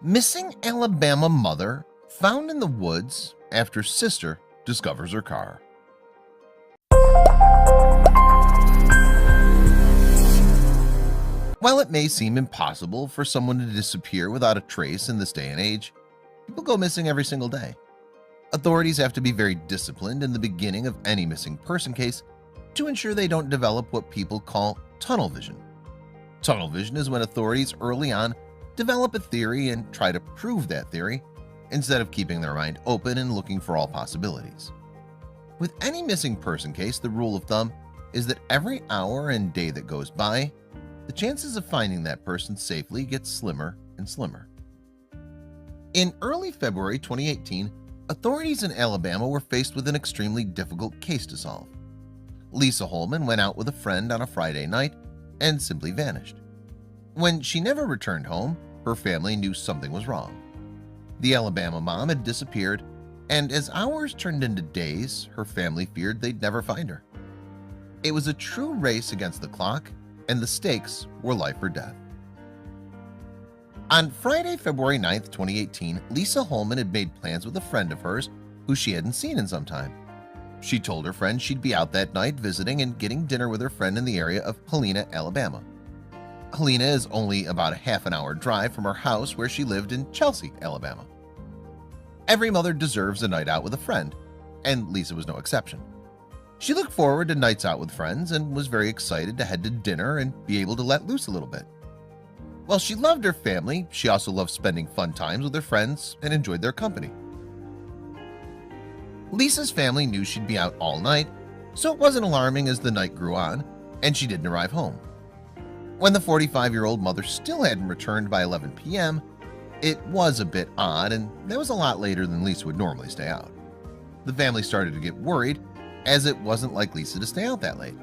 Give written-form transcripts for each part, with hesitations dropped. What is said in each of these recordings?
Missing Alabama mother found in the woods after sister discovers her car. While it may seem impossible for someone to disappear without a trace in this day and age, people go missing every single day. Authorities have to be very disciplined in the beginning of any missing person case to ensure they don't develop what people call tunnel vision. Tunnel vision is when authorities early on develop a theory and try to prove that theory instead of keeping their mind open and looking for all possibilities. With any missing person case, the rule of thumb is that every hour and day that goes by, the chances of finding that person safely gets slimmer and slimmer. In early February 2018, authorities in Alabama were faced with an extremely difficult case to solve. Lisa Holman went out with a friend on a Friday night and simply vanished. When she never returned home, her family knew something was wrong. The Alabama mom had disappeared, and as hours turned into days, her family feared they'd never find her. It was a true race against the clock, and the stakes were life or death. On Friday, February 9th, 2018, Lisa Holman had made plans with a friend of hers who she hadn't seen in some time. She told her friend she'd be out that night visiting and getting dinner with her friend in the area of Helena, Alabama. Helena is only about a half an hour drive from her house where she lived in Chelsea, Alabama. Every mother deserves a night out with a friend, and Lisa was no exception. She looked forward to nights out with friends and was very excited to head to dinner and be able to let loose a little bit. While she loved her family, she also loved spending fun times with her friends and enjoyed their company. Lisa's family knew she'd be out all night, so it wasn't alarming as the night grew on and she didn't arrive home. When the 45-year-old mother still hadn't returned by 11 p.m., it was a bit odd, and that was a lot later than Lisa would normally stay out. The family started to get worried, as it wasn't like Lisa to stay out that late.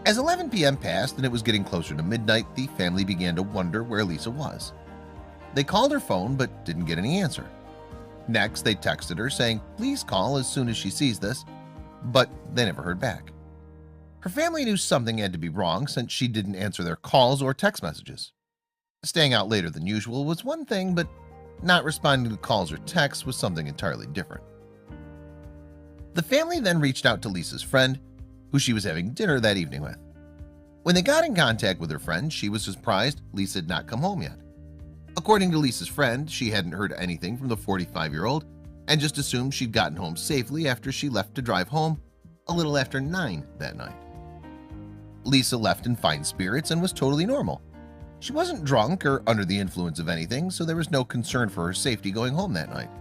As 11 p.m. passed and it was getting closer to midnight, the family began to wonder where Lisa was. They called her phone but didn't get any answer. Next, they texted her saying, "Please call as soon as she sees this," but they never heard back. Her family knew something had to be wrong since she didn't answer their calls or text messages. Staying out later than usual was one thing, but not responding to calls or texts was something entirely different. The family then reached out to Lisa's friend, who she was having dinner that evening with. When they got in contact with her friend, she was surprised Lisa had not come home yet. According to Lisa's friend, she hadn't heard anything from the 45-year-old and just assumed she'd gotten home safely after she left to drive home a little after 9 that night. Lisa left in fine spirits and was totally normal. She wasn't drunk or under the influence of anything, so there was no concern for her safety going home that night.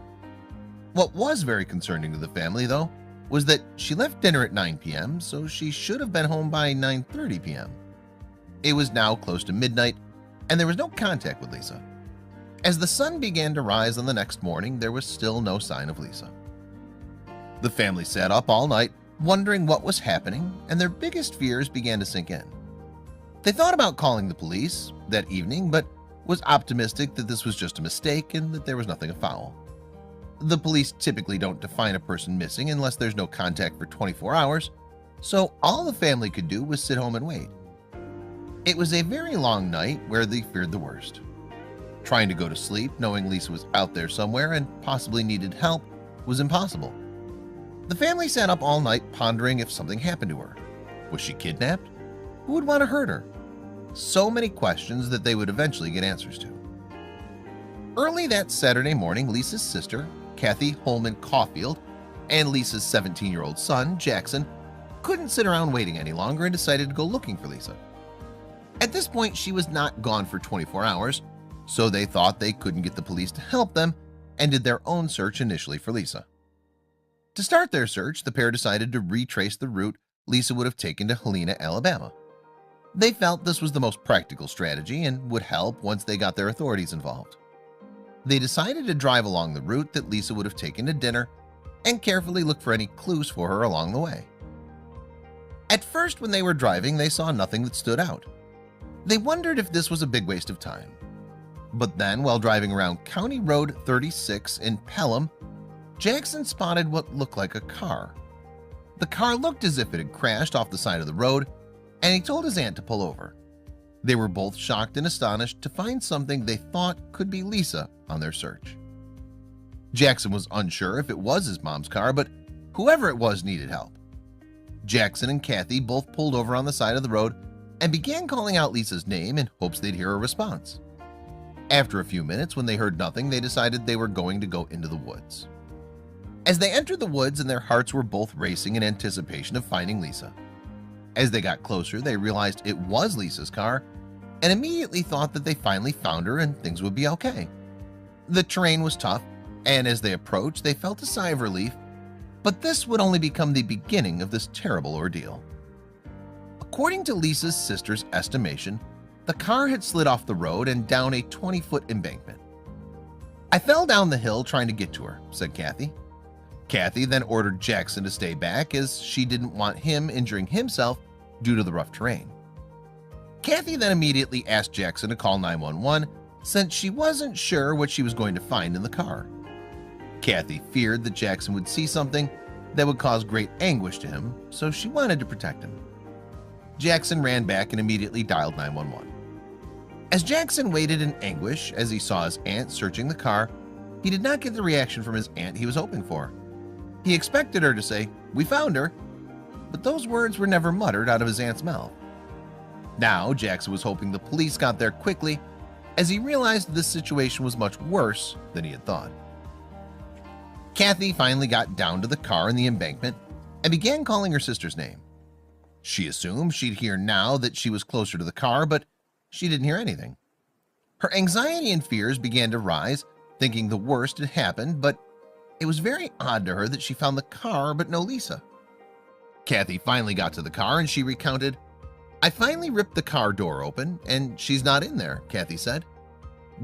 What was very concerning to the family, though, was that she left dinner at 9 p.m., so she should have been home by 9:30 p.m. It was now close to midnight, and there was no contact with Lisa. As the sun began to rise on the next morning, there was still no sign of Lisa. The family sat up all night, wondering what was happening, and their biggest fears began to sink in. They thought about calling the police that evening, but was optimistic that this was just a mistake and that there was nothing afoul. The police typically don't define a person missing unless there's no contact for 24 hours, so all the family could do was sit home and wait. It was a very long night where they feared the worst. Trying to go to sleep knowing Lisa was out there somewhere and possibly needed help was impossible. The family sat up all night pondering if something happened to her. Was she kidnapped? Who would want to hurt her? So many questions that they would eventually get answers to. Early that Saturday morning, Lisa's sister, Kathy Holman Caulfield, and Lisa's 17-year-old son, Jackson, couldn't sit around waiting any longer and decided to go looking for Lisa. At this point, she was not gone for 24 hours, so they thought they couldn't get the police to help them and did their own search initially for Lisa. To start their search, the pair decided to retrace the route Lisa would have taken to Helena, Alabama. They felt this was the most practical strategy and would help once they got their authorities involved. They decided to drive along the route that Lisa would have taken to dinner and carefully look for any clues for her along the way. At first, when they were driving, they saw nothing that stood out. They wondered if this was a big waste of time. But then, while driving around County Road 36 in Pelham, Jackson spotted what looked like a car. The car looked as if it had crashed off the side of the road, and he told his aunt to pull over. They were both shocked and astonished to find something they thought could be Lisa on their search. Jackson was unsure if it was his mom's car, but whoever it was needed help. Jackson and Kathy both pulled over on the side of the road and began calling out Lisa's name in hopes they'd hear a response. After a few minutes, when they heard nothing, they decided they were going to go into the woods. As they entered the woods, and their hearts were both racing in anticipation of finding Lisa. As they got closer, they realized it was Lisa's car and immediately thought that they finally found her and things would be okay. The terrain was tough, and as they approached, they felt a sigh of relief, but this would only become the beginning of this terrible ordeal. According to Lisa's sister's estimation, the car had slid off the road and down a 20-foot embankment. "I fell down the hill trying to get to her," said Kathy. Kathy then ordered Jackson to stay back as she didn't want him injuring himself due to the rough terrain. Kathy then immediately asked Jackson to call 911 since she wasn't sure what she was going to find in the car. Kathy feared that Jackson would see something that would cause great anguish to him, so she wanted to protect him. Jackson ran back and immediately dialed 911. As Jackson waited in anguish as he saw his aunt searching the car, he did not get the reaction from his aunt he was hoping for. He expected her to say, "We found her," but those words were never muttered out of his aunt's mouth. Now Jackson was hoping the police got there quickly, as he realized this situation was much worse than he had thought. Kathy finally got down to the car in the embankment and began calling her sister's name. She assumed she'd hear now that she was closer to the car, but she didn't hear anything. Her anxiety and fears began to rise, thinking the worst had happened, but it was very odd to her that she found the car but no Lisa. Kathy finally got to the car and she recounted, "I finally ripped the car door open and she's not in there," Kathy said.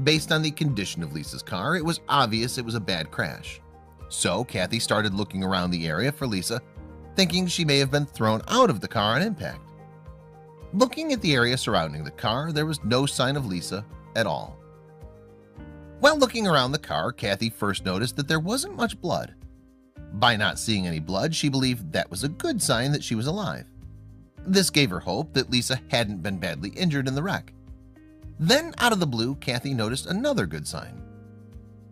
Based on the condition of Lisa's car, it was obvious it was a bad crash. So Kathy started looking around the area for Lisa, thinking she may have been thrown out of the car on impact. Looking at the area surrounding the car, there was no sign of Lisa at all. While looking around the car, Kathy first noticed that there wasn't much blood. By not seeing any blood, she believed that was a good sign that she was alive. This gave her hope that Lisa hadn't been badly injured in the wreck. Then, out of the blue, Kathy noticed another good sign.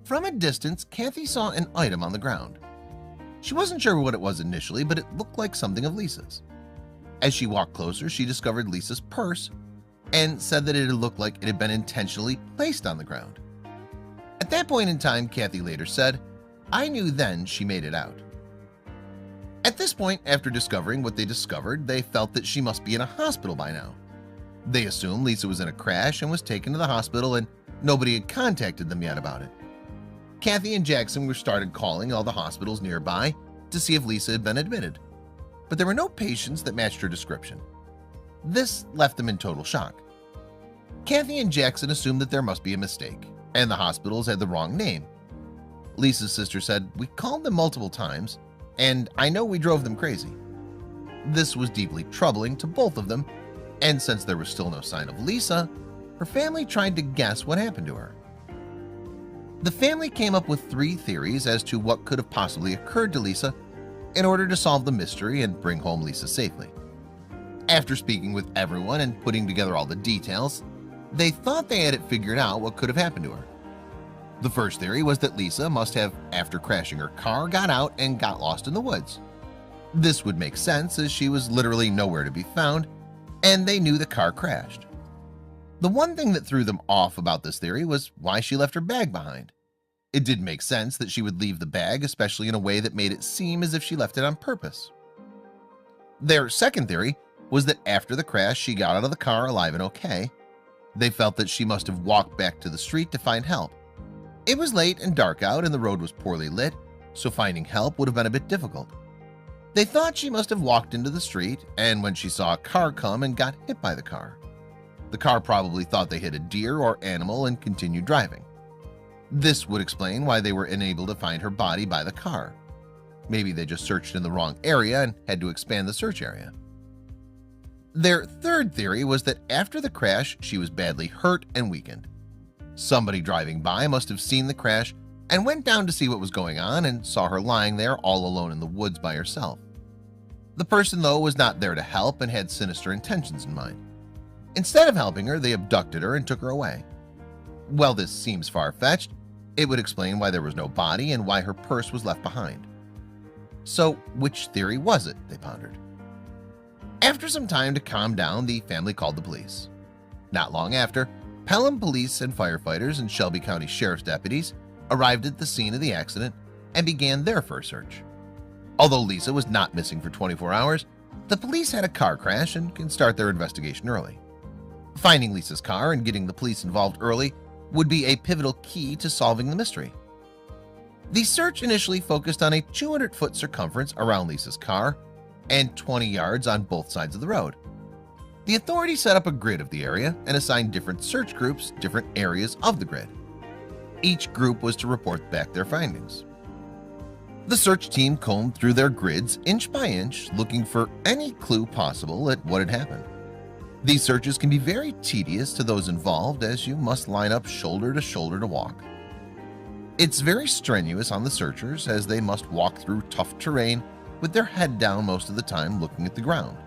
From a distance, Kathy saw an item on the ground. She wasn't sure what it was initially, but it looked like something of Lisa's. As she walked closer, she discovered Lisa's purse and said that it had looked like it had been intentionally placed on the ground. At that point in time, Kathy later said, "I knew then she made it out." At this point, after discovering what they discovered, they felt that she must be in a hospital by now. They assumed Lisa was in a crash and was taken to the hospital, and nobody had contacted them yet about it. Kathy and Jackson were started calling all the hospitals nearby to see if Lisa had been admitted, but there were no patients that matched her description. This left them in total shock. Kathy and Jackson assumed that there must be a mistake, and the hospitals had the wrong name. Lisa's sister said, "We called them multiple times, and I know we drove them crazy." This was deeply troubling to both of them, and since there was still no sign of Lisa, her family tried to guess what happened to her. The family came up with 3 theories as to what could have possibly occurred to Lisa in order to solve the mystery and bring home Lisa safely. After speaking with everyone and putting together all the details, they thought they had it figured out what could have happened to her. The first theory was that Lisa must have, after crashing her car, got out and got lost in the woods. This would make sense as she was literally nowhere to be found, and they knew the car crashed. The one thing that threw them off about this theory was why she left her bag behind. It did make sense that she would leave the bag, especially in a way that made it seem as if she left it on purpose. Their second theory was that after the crash, she got out of the car alive and okay. They felt that she must have walked back to the street to find help. It was late and dark out and the road was poorly lit, so finding help would have been a bit difficult. They thought she must have walked into the street, and when she saw a car come and got hit by the car. The car probably thought they hit a deer or animal and continued driving. This would explain why they were unable to find her body by the car. Maybe they just searched in the wrong area and had to expand the search area. Their third theory was that after the crash, she was badly hurt and weakened. Somebody driving by must have seen the crash and went down to see what was going on and saw her lying there all alone in the woods by herself. The person, though, was not there to help and had sinister intentions in mind. Instead of helping her, they abducted her and took her away. While this seems far-fetched, it would explain why there was no body and why her purse was left behind. So, which theory was it? They pondered. After some time to calm down, the family called the police. Not long after, Pelham police and firefighters and Shelby County Sheriff's deputies arrived at the scene of the accident and began their first search. Although Lisa was not missing for 24 hours, the police had a car crash and can start their investigation early. Finding Lisa's car and getting the police involved early would be a pivotal key to solving the mystery. The search initially focused on a 200-foot circumference around Lisa's car and 20 yards on both sides of the road. The authorities set up a grid of the area and assigned different search groups different areas of the grid. Each group was to report back their findings. The search team combed through their grids inch by inch, looking for any clue possible at what had happened. These searches can be very tedious to those involved, as you must line up shoulder to shoulder to walk. It's very strenuous on the searchers, as they must walk through tough terrain with their head down most of the time, looking at the ground.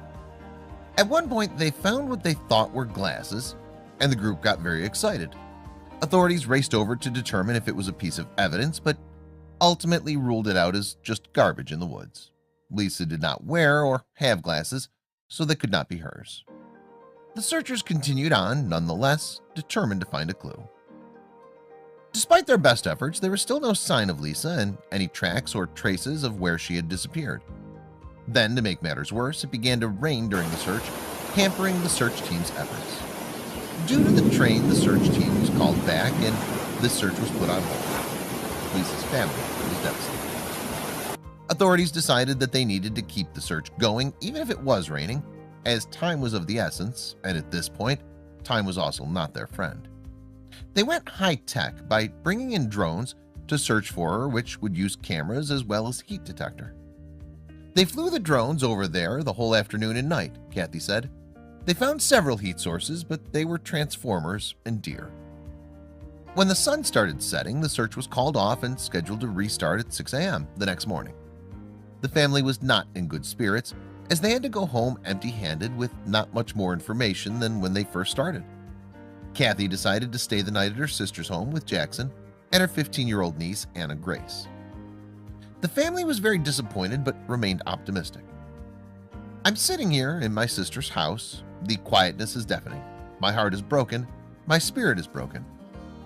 At one point, they found what they thought were glasses, and the group got very excited. Authorities raced over to determine if it was a piece of evidence, but ultimately ruled it out as just garbage in the woods. Lisa did not wear or have glasses, so they could not be hers. The searchers continued on, nonetheless, determined to find a clue. Despite their best efforts, there was still no sign of Lisa and any tracks or traces of where she had disappeared. Then, to make matters worse, it began to rain during the search, hampering the search team's efforts. Due to the train, the search team was called back and the search was put on hold. Lisa's family was devastated. Authorities decided that they needed to keep the search going even if it was raining, as time was of the essence, and at this point, time was also not their friend. They went high-tech by bringing in drones to search for her, which would use cameras as well as heat detector. They flew the drones over there the whole afternoon and night, Kathy said. They found several heat sources, but they were transformers and deer. When the sun started setting, the search was called off and scheduled to restart at 6 a.m. the next morning. The family was not in good spirits, as they had to go home empty-handed with not much more information than when they first started. Kathy decided to stay the night at her sister's home with Jackson and her 15-year-old niece, Anna Grace. The family was very disappointed but remained optimistic. "I'm sitting here in my sister's house. The quietness is deafening. My heart is broken. My spirit is broken.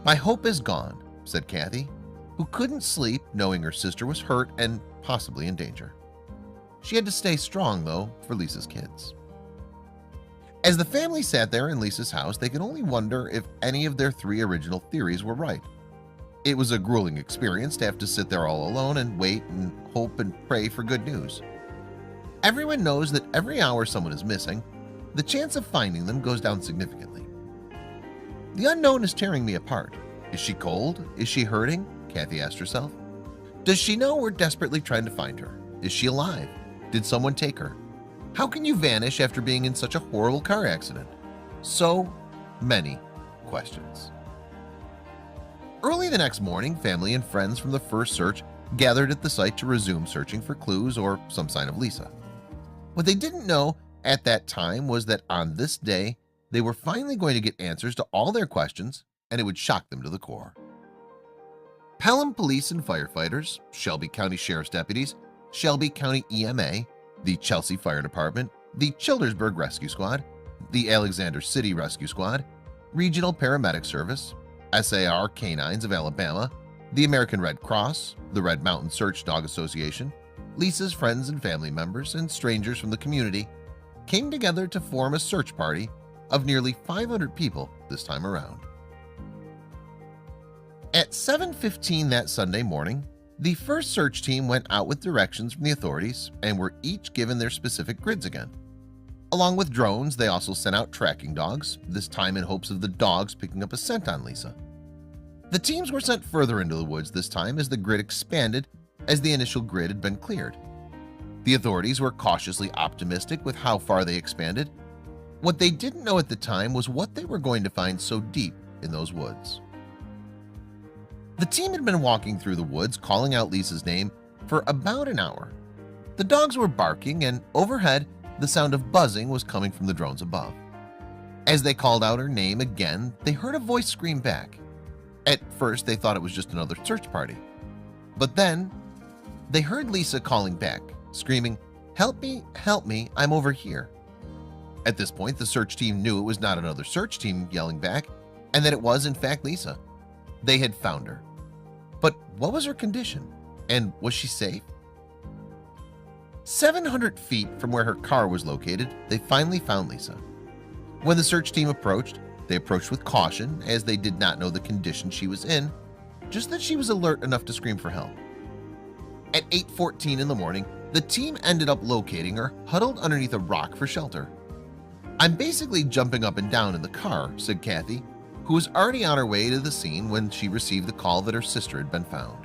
My hope is gone," said Kathy, who couldn't sleep knowing her sister was hurt and possibly in danger. She had to stay strong, though, for Lisa's kids. As the family sat there in Lisa's house, they could only wonder if any of their three original theories were right. It was a grueling experience to have to sit there all alone and wait and hope and pray for good news. Everyone knows that every hour someone is missing, the chance of finding them goes down significantly. The unknown is tearing me apart. Is she cold? Is she hurting? Kathy asked herself. Does she know we're desperately trying to find her? Is she alive? Did someone take her? How can you vanish after being in such a horrible car accident? So many questions. Early the next morning, family and friends from the first search gathered at the site to resume searching for clues or some sign of Lisa. What they didn't know at that time was that on this day, they were finally going to get answers to all their questions, and it would shock them to the core. Pelham police and firefighters, Shelby County Sheriff's deputies, Shelby County EMA, the Chelsea Fire Department, the Childersburg Rescue Squad, the Alexander City Rescue Squad, Regional Paramedic Service, SAR Canines of Alabama, the American Red Cross, the Red Mountain Search Dog Association, Lisa's friends and family members, and strangers from the community came together to form a search party of nearly 500 people this time around. At 7:15 that Sunday morning, the first search team went out with directions from the authorities and were each given their specific grids again. Along with drones, they also sent out tracking dogs, this time in hopes of the dogs picking up a scent on Lisa. The teams were sent further into the woods this time as the grid expanded as the initial grid had been cleared. The authorities were cautiously optimistic with how far they expanded. What they didn't know at the time was what they were going to find so deep in those woods. The team had been walking through the woods calling out Lisa's name for about an hour. The dogs were barking, and overhead, the sound of buzzing was coming from the drones above. As they called out her name again, they heard a voice scream back. At first, they thought it was just another search party. But then, they heard Lisa calling back, screaming, help me, I'm over here." At this point, the search team knew it was not another search team yelling back, and that it was, in fact, Lisa. They had found her. But what was her condition? And was she safe? 700 feet from where her car was located, they finally found Lisa. When the search team approached, they approached with caution, as they did not know the condition she was in, just that she was alert enough to scream for help. At 8:14 in the morning, the team ended up locating her huddled underneath a rock for shelter. "I'm basically jumping up and down in the car," said Kathy, who was already on her way to the scene when she received the call that her sister had been found.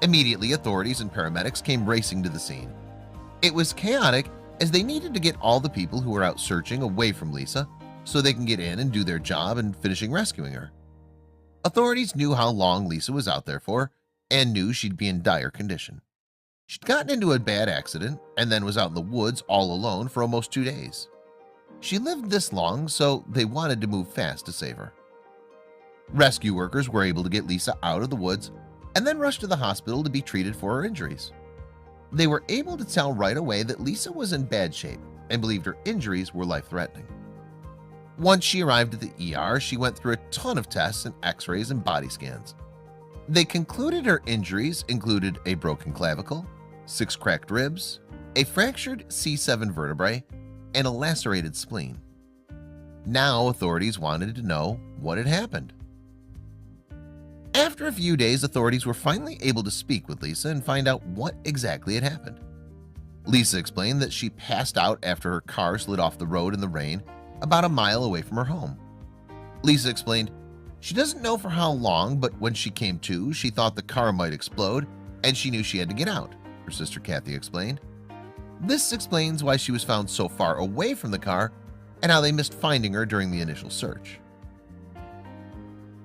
Immediately, authorities and paramedics came racing to the scene. It was chaotic, as they needed to get all the people who were out searching away from Lisa so they can get in and do their job in finishing rescuing her. Authorities knew how long Lisa was out there for and knew she'd be in dire condition. She'd gotten into a bad accident and then was out in the woods all alone for almost 2 days. She lived this long, so they wanted to move fast to save her. Rescue workers were able to get Lisa out of the woods and then rushed to the hospital to be treated for her injuries. They were able to tell right away that Lisa was in bad shape and believed her injuries were life-threatening. Once she arrived at the ER, she went through a ton of tests and x-rays and body scans. They concluded her injuries included a broken clavicle, 6 cracked ribs, a fractured C7 vertebrae, and a lacerated spleen. Now authorities wanted to know what had happened. After a few days, authorities were finally able to speak with Lisa and find out what exactly had happened. Lisa explained that she passed out after her car slid off the road in the rain about a mile away from her home. Lisa explained she doesn't know for how long, but when she came to, she thought the car might explode and she knew she had to get out, her sister Kathy explained. This explains why she was found so far away from the car and how they missed finding her during the initial search.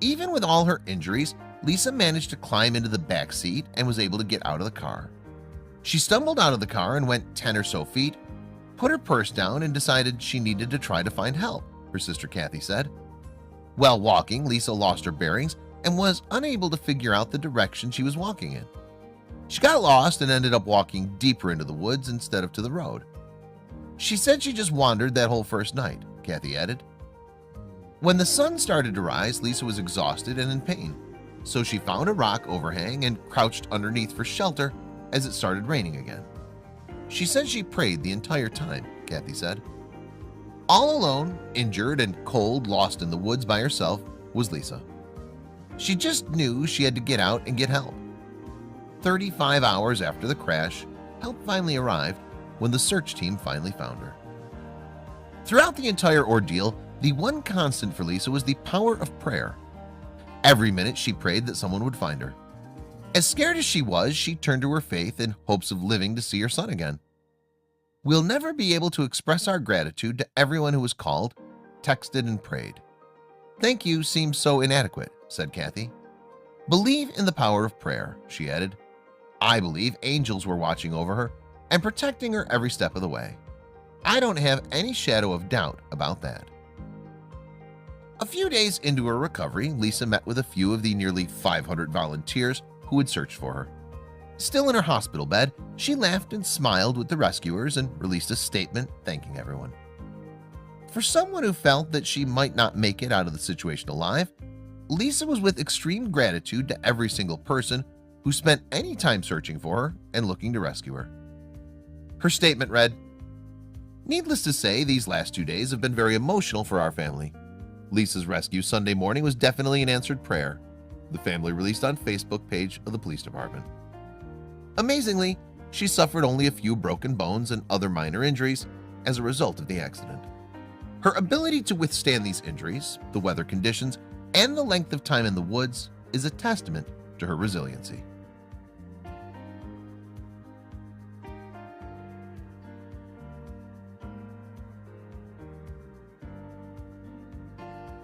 Even with all her injuries, Lisa managed to climb into the back seat and was able to get out of the car. She stumbled out of the car and went 10 or so feet, put her purse down, and decided she needed to try to find help, her sister Kathy said. While walking, Lisa lost her bearings and was unable to figure out the direction she was walking in. She got lost and ended up walking deeper into the woods instead of to the road. She said she just wandered that whole first night, Kathy added. When the sun started to rise, Lisa was exhausted and in pain, so she found a rock overhang and crouched underneath for shelter as it started raining again. She said she prayed the entire time, Kathy said. All alone, injured and cold, lost in the woods by herself, was Lisa. She just knew she had to get out and get help. 35 hours after the crash, help finally arrived when the search team finally found her. Throughout the entire ordeal, the one constant for Lisa was the power of prayer. Every minute she prayed that someone would find her. As scared as she was, she turned to her faith in hopes of living to see her son again. We'll never be able to express our gratitude to everyone who was called, texted, and prayed. Thank you seems so inadequate, said Kathy. Believe in the power of prayer, she added. I believe angels were watching over her and protecting her every step of the way. I don't have any shadow of doubt about that. A few days into her recovery, Lisa met with a few of the nearly 500 volunteers who had searched for her. Still in her hospital bed, she laughed and smiled with the rescuers and released a statement thanking everyone. For someone who felt that she might not make it out of the situation alive, Lisa was with extreme gratitude to every single person who spent any time searching for her and looking to rescue her. Her statement read, "Needless to say, these last 2 days have been very emotional for our family. Lisa's rescue Sunday morning was definitely an answered prayer," the family released on Facebook page of the police department. Amazingly, she suffered only a few broken bones and other minor injuries as a result of the accident. Her ability to withstand these injuries, the weather conditions, and the length of time in the woods is a testament to her resiliency.